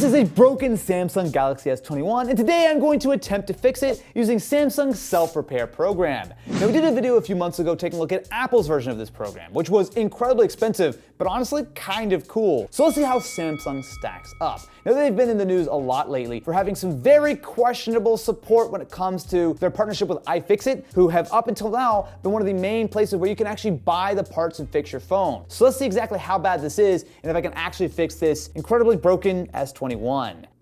This is a broken Samsung Galaxy S21, and today I'm going to attempt to fix it using Samsung's self-repair program. Now, we did a video a few months ago taking a look at Apple's version of this program, which was incredibly expensive, but honestly kind of cool. So let's see how Samsung stacks up. Now, they've been in the news a lot lately for having some very questionable support when it comes to their partnership with iFixit, who have up until now been one of the main places where you can actually buy the parts and fix your phone. So let's see exactly how bad this is and if I can actually fix this incredibly broken S21.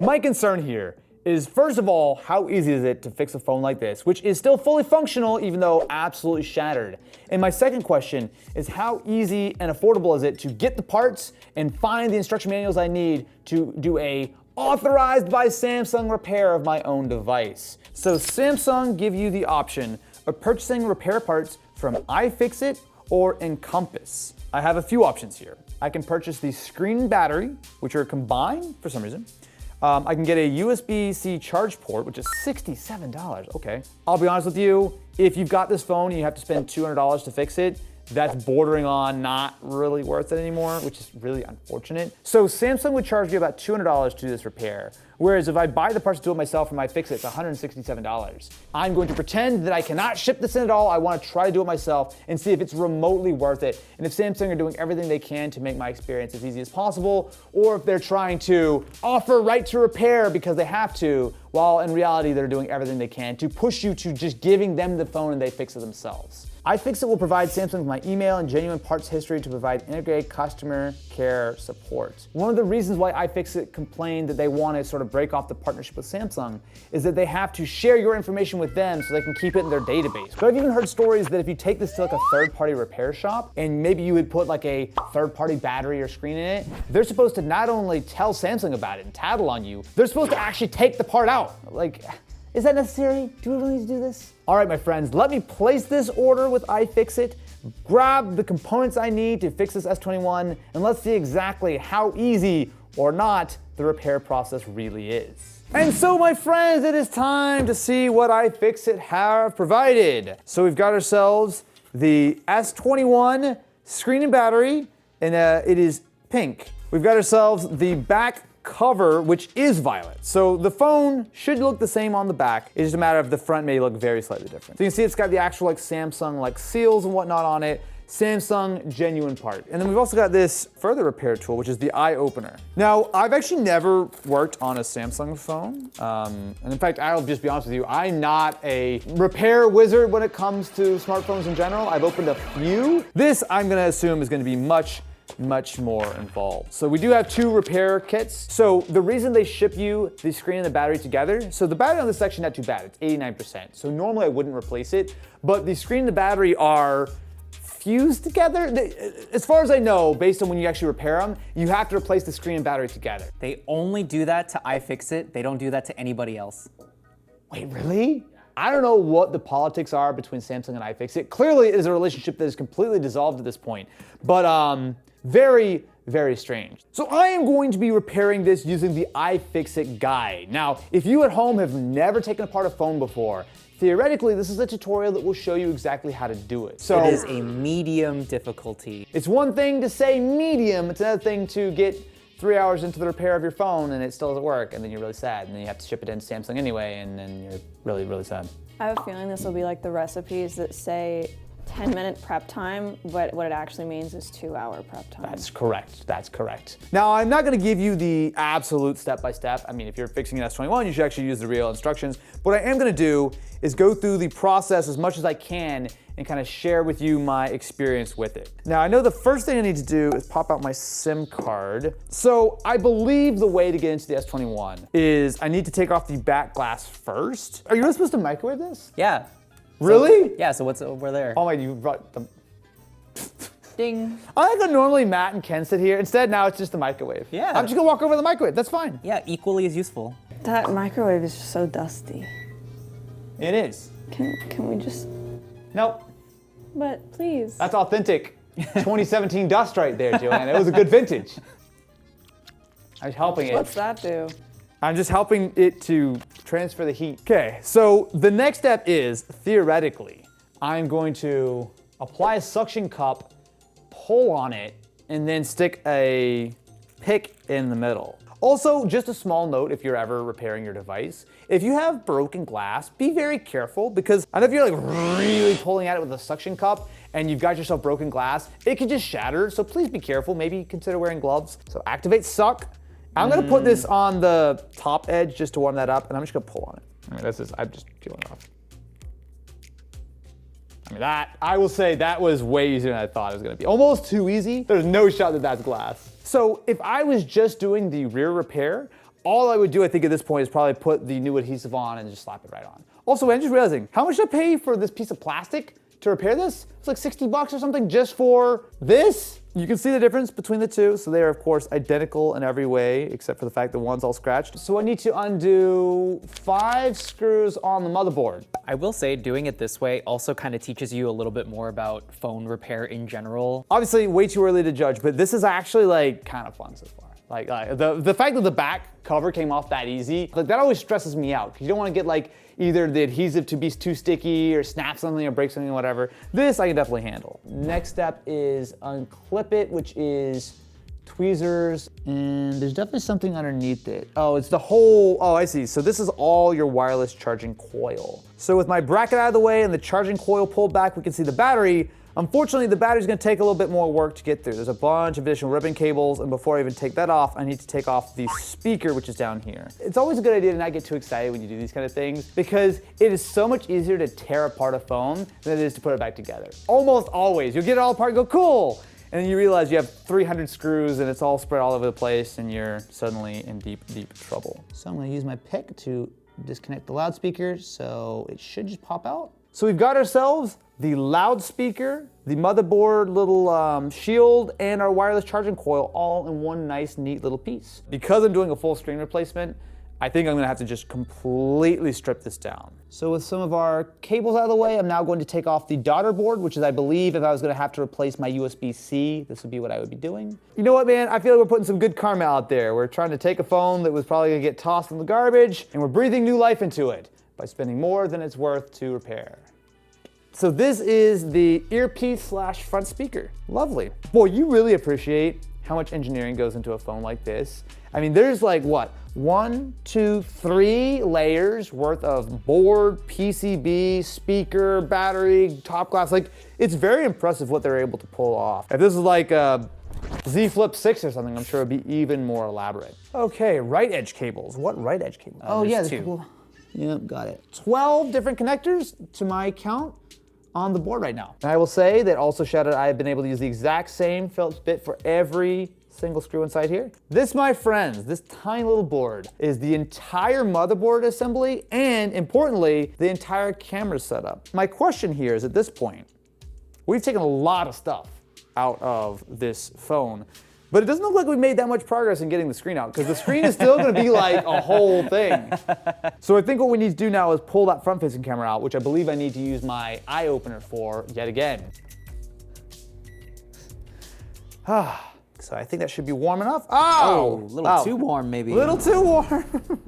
My concern here is, first of all, how easy is it to fix a phone like this, which is still fully functional even though absolutely shattered? And my second question is, how easy and affordable is it to get the parts and find the instruction manuals I need to do a authorized by Samsung repair of my own device? So Samsung give you the option of purchasing repair parts from iFixit or Encompass. I have a few options here. I can purchase the screen and battery, which are combined for some reason. I can get a USB-C charge port, which is $67, okay. I'll be honest with you, if you've got this phone and you have to spend $200 to fix it, that's bordering on not really worth it anymore, which is really unfortunate. So Samsung would charge me about $200 to do this repair, whereas if I buy the parts to do it myself from iFixit, it's $167. I'm going to pretend that I cannot ship this in at all. I want to try to do it myself and see if it's remotely worth it, and if Samsung are doing everything they can to make my experience as easy as possible, or if they're trying to offer right to repair because they have to, while in reality they're doing everything they can to push you to just giving them the phone and they fix it themselves. iFixit will provide Samsung with my email and genuine parts history to provide integrated customer care support. One of the reasons why iFixit complained that they want to sort of break off the partnership with Samsung is that they have to share your information with them so they can keep it in their database. But I've even heard stories that if you take this to like a third-party repair shop and maybe you would put like a third-party battery or screen in it, they're supposed to not only tell Samsung about it and tattle on you, they're supposed to actually take the part out. Like, is that necessary? Do we really need to do this? All right, my friends, let me place this order with iFixit, grab the components I need to fix this S21, and let's see exactly how easy or not the repair process really is. And so, my friends, it is time to see what iFixit have provided. So we've got ourselves the S21 screen and battery, and it is pink. We've got ourselves the back cover, which is violet. So the phone should look the same on the back. It's just a matter of the front may look very slightly different. So you can see it's got the actual like Samsung like seals and whatnot on it. Samsung genuine part. And then we've also got this further repair tool, which is the eye opener. Now, I've actually never worked on a Samsung phone. And in fact, I'll just be honest with you, I'm not a repair wizard when it comes to smartphones in general. I've opened a few. This, I'm gonna assume, is gonna be much more involved. So we do have two repair kits. So the reason they ship you the screen and the battery together, so the battery on this section, not too bad, it's 89%. So normally I wouldn't replace it, but the screen and the battery are fused together. As far as I know, based on when you actually repair them, you have to replace the screen and battery together. They only do that to iFixit. They don't do that to anybody else. Wait, really? I don't know what the politics are between Samsung and iFixit. Clearly, it is a relationship that is completely dissolved at this point, but very, very strange. So I am going to be repairing this using the iFixit guide. Now, if you at home have never taken apart a phone before, theoretically, this is a tutorial that will show you exactly how to do it. So it is a medium difficulty. It's one thing to say medium, it's another thing to get 3 hours into the repair of your phone and it still doesn't work, and then you're really sad, and then you have to ship it into Samsung anyway, and then you're really, really sad. I have a feeling this will be like the recipes that say 10-minute prep time, but what it actually means is 2-hour prep time. That's correct, that's correct. Now, I'm not gonna give you the absolute step-by-step. I mean, if you're fixing an S21, you should actually use the real instructions. What I am gonna do is go through the process as much as I can and kind of share with you my experience with it. Now, I know the first thing I need to do is pop out my SIM card. So I believe the way to get into the S21 is I need to take off the back glass first. Are you really supposed to microwave this? Yeah. Really? So, yeah, so what's over there? Oh my, you brought the... Ding. I think normally Matt and Ken sit here. Instead, now it's just the microwave. Yeah. I'm just gonna walk over the microwave, that's fine. Yeah, equally as useful. That microwave is just so dusty. It is. Can we just... Nope. But please. That's authentic 2017 dust right there, Joanna. It was a good vintage. I was helping it. What's that do? I'm just helping it to transfer the heat. Okay, so the next step is, theoretically, I'm going to apply a suction cup, pull on it, and then stick a pick in the middle. Also, just a small note if you're ever repairing your device, if you have broken glass, be very careful because I know if you're like really pulling at it with a suction cup and you've got yourself broken glass, it can just shatter, so please be careful. Maybe consider wearing gloves. So activate suck. I'm gonna put this on the top edge just to warm that up, and I'm just gonna pull on it. I mean, I'm just peeling it off. I mean, I will say that was way easier than I thought it was gonna be. Almost too easy. There's no shot that that's glass. So if I was just doing the rear repair, all I would do, I think at this point, is probably put the new adhesive on and just slap it right on. Also, I'm just realizing, how much did I pay for this piece of plastic to repair this? It's like 60 bucks or something just for this. You can see the difference between the two. So they are of course identical in every way, except for the fact that one's all scratched. So I need to undo 5 screws on the motherboard. I will say doing it this way also kind of teaches you a little bit more about phone repair in general. Obviously way too early to judge, but this is actually like kind of fun so far. Like the fact that the back cover came off that easy, like that always stresses me out because you don't want to get like either the adhesive to be too sticky or snap something or break something or whatever. This I can definitely handle. Next step is unclip it, which is tweezers, and there's definitely something underneath it. Oh, it's the whole, oh I see. So this is all your wireless charging coil. So with my bracket out of the way and the charging coil pulled back, we can see the battery. Unfortunately, the battery's gonna take a little bit more work to get through. There's a bunch of additional ribbon cables, and before I even take that off, I need to take off the speaker, which is down here. It's always a good idea to not get too excited when you do these kind of things, because it is so much easier to tear apart a phone than it is to put it back together. Almost always. You'll get it all apart and go, cool! And then you realize you have 300 screws and it's all spread all over the place, and you're suddenly in deep, deep trouble. So I'm gonna use my pick to disconnect the loudspeaker, so it should just pop out. So we've got ourselves the loudspeaker, the motherboard little shield, and our wireless charging coil all in one nice, neat little piece. Because I'm doing a full screen replacement, I think I'm gonna have to just completely strip this down. So with some of our cables out of the way, I'm now going to take off the daughter board, which is, I believe, if I was gonna have to replace my USB-C, this would be what I would be doing. You know what, man? I feel like we're putting some good karma out there. We're trying to take a phone that was probably gonna get tossed in the garbage, and we're breathing new life into it by spending more than it's worth to repair. So this is the earpiece slash front speaker. Lovely. Boy, you really appreciate how much engineering goes into a phone like this. I mean, there's like what? 1, 2, 3 layers worth of board, PCB, speaker, battery, top glass. Like, it's very impressive what they're able to pull off. If this is like a Z Flip 6 or something, I'm sure it'd be even more elaborate. Okay, right edge cables. What right edge cables? Oh yeah, there's 2. Yep, got it. 12 different connectors to my count on the board right now. And I will say that also shout out, I have been able to use the exact same Phillips bit for every single screw inside here. This, my friends, this tiny little board is the entire motherboard assembly and, importantly, the entire camera setup. My question here is, at this point, we've taken a lot of stuff out of this phone, but it doesn't look like we made that much progress in getting the screen out, because the screen is still gonna be like a whole thing. So I think what we need to do now is pull that front-facing camera out, which I believe I need to use my eye opener for yet again. So I think that should be warm enough. Oh, a little too warm maybe. A little too warm.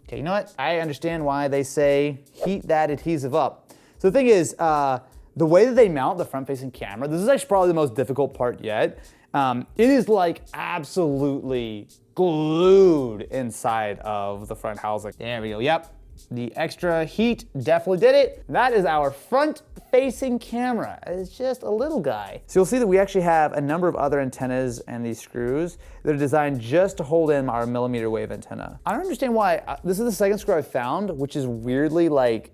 Okay, you know what? I understand why they say heat that adhesive up. So the thing is, the way that they mount the front-facing camera, this is actually probably the most difficult part yet. It is like absolutely glued inside of the front housing. There we go, yep. The extra heat definitely did it. That is our front-facing camera. It's just a little guy. So you'll see that we actually have a number of other antennas and these screws that are designed just to hold in our millimeter wave antenna. I don't understand why, this is the second screw I've found, which is weirdly like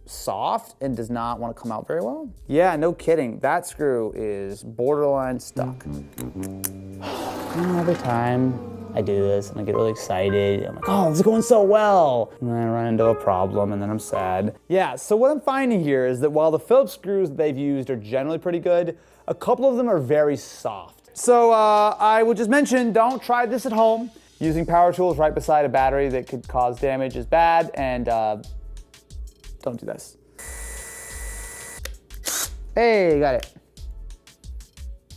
soft and does not want to come out very well. Yeah, no kidding. That screw is borderline stuck. Every time I do this and I get really excited, I'm like, oh, this is going so well. And then I run into a problem and then I'm sad. Yeah, so what I'm finding here is that while the Phillips screws that they've used are generally pretty good, a couple of them are very soft. So I would just mention, don't try this at home. Using power tools right beside a battery that could cause damage is bad, and don't do this. Hey, got it.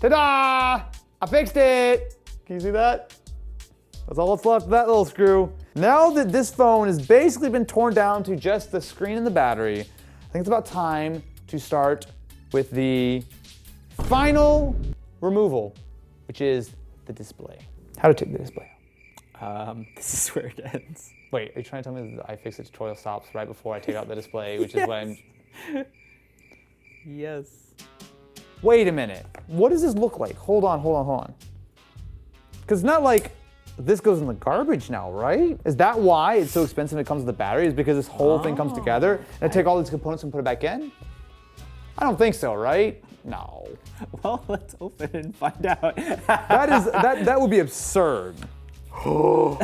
Ta-da! I fixed it! Can you see that? That's all that's left of that little screw. Now that this phone has basically been torn down to just the screen and the battery, I think it's about time to start with the final removal, which is the display. How to take the display out. This is where it ends. Wait, are you trying to tell me that the iFixit tutorial stops right before I take out the display, which is when... Yes. Wait a minute. What does this look like? Hold on. Because it's not like this goes in the garbage now, right? Is that why it's so expensive when it comes to the battery? Is because this whole thing comes together and I take all these components and put it back in? I don't think so, right? No. Well, let's open it and find out. That would be absurd. Wait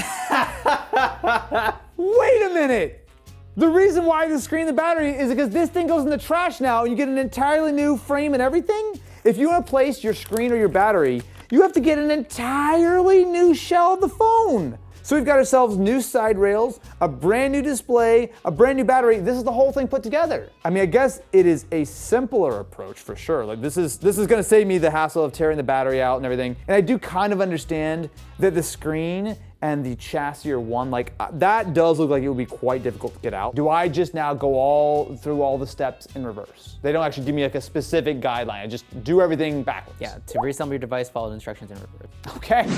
a minute! The reason why the screen and the battery is because this thing goes in the trash now and you get an entirely new frame and everything? If you want to place your screen or your battery, you have to get an entirely new shell of the phone. So we've got ourselves new side rails, a brand new display, a brand new battery. This is the whole thing put together. I mean, I guess it is a simpler approach for sure. Like this is gonna save me the hassle of tearing the battery out and everything. And I do kind of understand that the screen and the chassis are one, like that does look like it would be quite difficult to get out. Do I just now go through all the steps in reverse? They don't actually give me like a specific guideline. I just do everything backwards. Yeah, to reassemble your device, follow the instructions in reverse. Okay.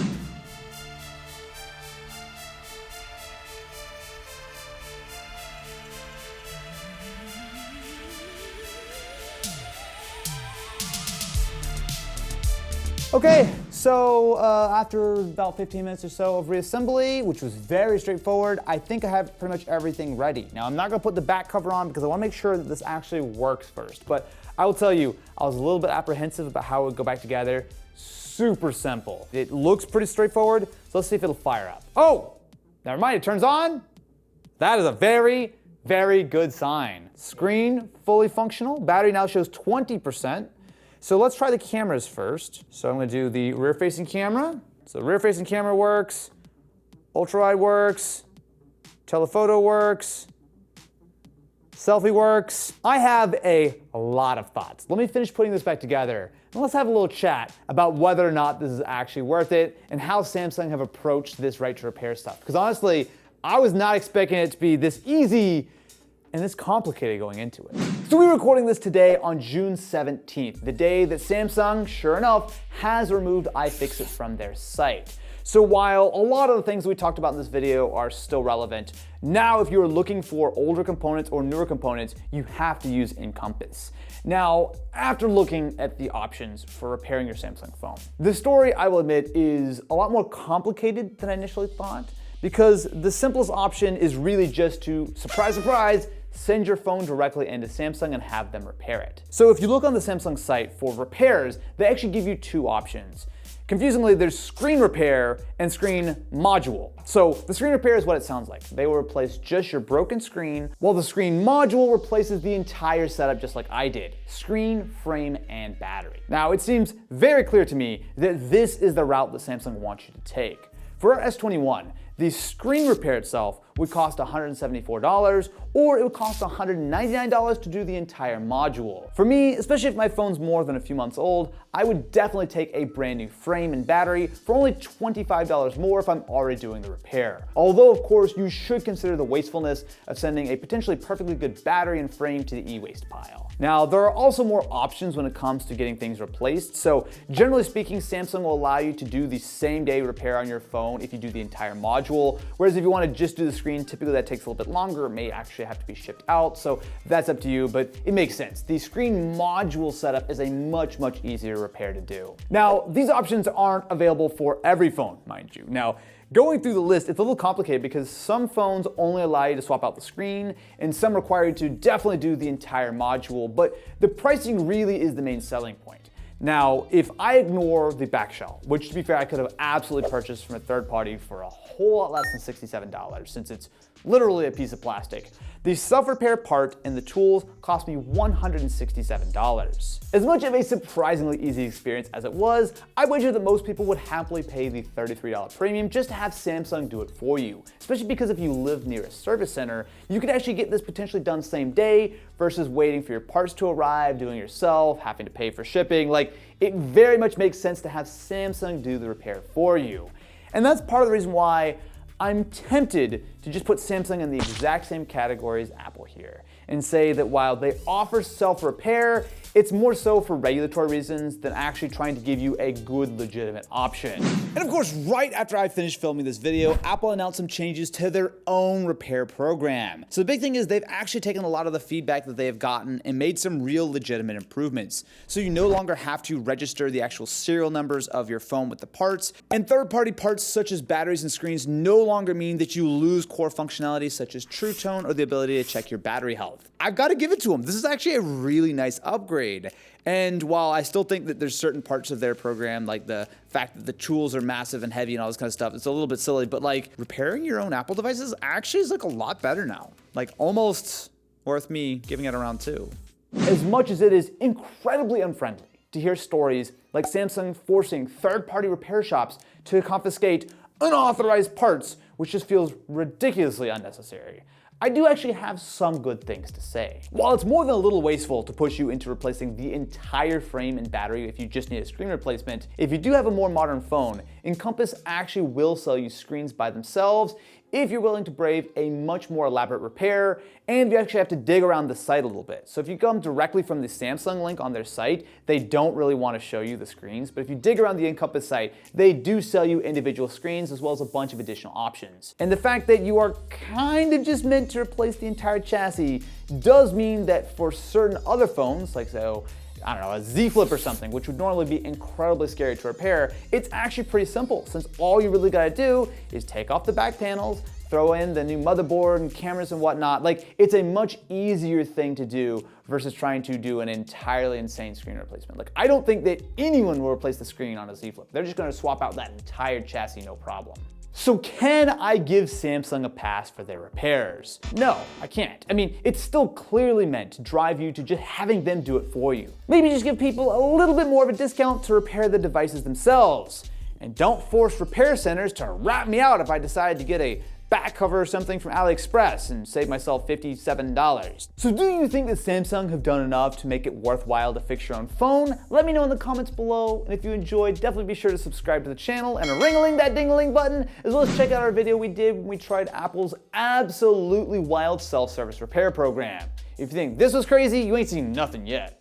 Okay, so after about 15 minutes or so of reassembly, which was very straightforward, I think I have pretty much everything ready. Now, I'm not gonna put the back cover on because I wanna make sure that this actually works first. But I will tell you, I was a little bit apprehensive about how it would go back together. Super simple. It looks pretty straightforward, so let's see if it'll fire up. Oh, never mind, it turns on. That is a very, very good sign. Screen fully functional. Battery now shows 20%. So let's try the cameras first. So I'm gonna do the rear-facing camera. So rear-facing camera works, ultra-wide works, telephoto works, selfie works. I have a lot of thoughts. Let me finish putting this back together and let's have a little chat about whether or not this is actually worth it and how Samsung have approached this right to repair stuff. Because honestly, I was not expecting it to be this easy and this complicated going into it. So we're recording this today on June 17th, the day that Samsung, sure enough, has removed iFixit from their site. So while a lot of the things we talked about in this video are still relevant, now if you're looking for older components or newer components, you have to use Encompass. Now, after looking at the options for repairing your Samsung phone, the story, I will admit, is a lot more complicated than I initially thought, because the simplest option is really just to, surprise, surprise, send your phone directly into Samsung and have them repair it. So if you look on the Samsung site for repairs, they actually give you two options. Confusingly, there's screen repair and screen module. So the screen repair is what it sounds like. They will replace just your broken screen, while the screen module replaces the entire setup just like I did. Screen, frame, and battery. Now it seems very clear to me that this is the route that Samsung wants you to take. For our S21, the screen repair itself would cost $174, or it would cost $199 to do the entire module. For me, especially if my phone's more than a few months old, I would definitely take a brand new frame and battery for only $25 more if I'm already doing the repair. Although, of course, you should consider the wastefulness of sending a potentially perfectly good battery and frame to the e-waste pile. Now, there are also more options when it comes to getting things replaced. So generally speaking, Samsung will allow you to do the same day repair on your phone if you do the entire module. Whereas if you want to just do the screen, typically that takes a little bit longer. It may actually have to be shipped out. So that's up to you, but it makes sense. The screen module setup is a much easier repair to do. Now, these options aren't available for every phone, mind you. Now, going through the list, it's a little complicated because some phones only allow you to swap out the screen and some require you to definitely do the entire module, but the pricing really is the main selling point. Now, if I ignore the back shell, which to be fair, I could have absolutely purchased from a third party for a whole lot less than $67 since it's literally a piece of plastic. The self-repair part and the tools cost me $167. As much of a surprisingly easy experience as it was, I wager that most people would happily pay the $33 premium just to have Samsung do it for you. Especially because if you live near a service center, you could actually get this potentially done same day versus waiting for your parts to arrive, doing it yourself, having to pay for shipping. Like, it very much makes sense to have Samsung do the repair for you. And that's part of the reason why I'm tempted to just put Samsung in the exact same category as Apple here and say that while they offer self-repair, It's more so for regulatory reasons than actually trying to give you a good, legitimate option. And of course, right after I finished filming this video, Apple announced some changes to their own repair program. So the big thing is they've actually taken a lot of the feedback that they have gotten and made some real legitimate improvements. So you no longer have to register the actual serial numbers of your phone with the parts, and third-party parts such as batteries and screens no longer mean that you lose core functionality such as True Tone or the ability to check your battery health. I've got to give it to them. This is actually a really nice upgrade. And while I still think that there's certain parts of their program, like the fact that the tools are massive and heavy and all this kind of stuff, it's a little bit silly, but like repairing your own Apple devices actually is like a lot better now. Like almost worth me giving it a round 2. As much as it is incredibly unfriendly to hear stories like Samsung forcing third-party repair shops to confiscate unauthorized parts, which just feels ridiculously unnecessary, I do actually have some good things to say. While it's more than a little wasteful to push you into replacing the entire frame and battery if you just need a screen replacement, if you do have a more modern phone, Encompass actually will sell you screens by themselves if you're willing to brave a much more elaborate repair, and you actually have to dig around the site a little bit. So if you come directly from the Samsung link on their site, they don't really want to show you the screens, but if you dig around the Encompass site, they do sell you individual screens as well as a bunch of additional options. And the fact that you are kind of just meant to replace the entire chassis does mean that for certain other phones, like so, I don't know, a Z Flip or something, which would normally be incredibly scary to repair, it's actually pretty simple, since all you really gotta do is take off the back panels, throw in the new motherboard and cameras and whatnot. Like, it's a much easier thing to do versus trying to do an entirely insane screen replacement. Like, I don't think that anyone will replace the screen on a Z Flip. They're just gonna swap out that entire chassis, no problem. So can I give Samsung a pass for their repairs? No, I can't. I mean, it's still clearly meant to drive you to just having them do it for you. Maybe just give people a little bit more of a discount to repair the devices themselves. And don't force repair centers to rat me out if I decide to get a back cover or something from AliExpress and save myself $57. So do you think that Samsung have done enough to make it worthwhile to fix your own phone? Let me know in the comments below, and if you enjoyed, definitely be sure to subscribe to the channel and ring-a-ling that ding-a-ling button, as well as check out our video we did when we tried Apple's absolutely wild self-service repair program. If you think this was crazy, you ain't seen nothing yet.